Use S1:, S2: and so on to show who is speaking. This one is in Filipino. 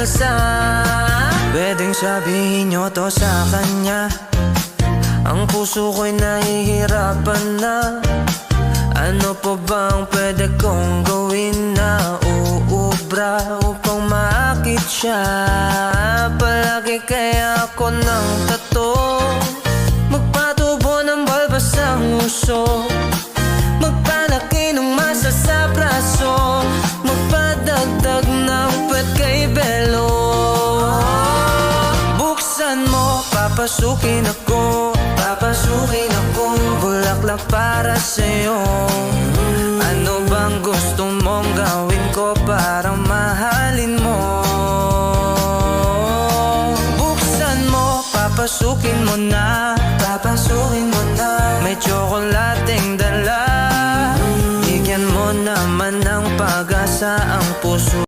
S1: alsa. Pwedeng sabihin nyo to sa kanya, ang puso ko'y nahihirapan na. Ano pa bang pwede kong gawin na uubra upang maakit siya? Palagi kaya ako ng tato, magpatubo ng balbas ang uso, magpalaki ng masa sa braso, magpadagdag ng puwet kay Belo. Buksan mo, papasukin ako, papasukin ako, bulaklak para sa'yo. Ano bang gusto mong gawin ko para mahalin mo? Buksan mo, papasukin mo na, papasukin mo na. May tsokolating dala, bigyan mo naman ng pag-asa ang puso.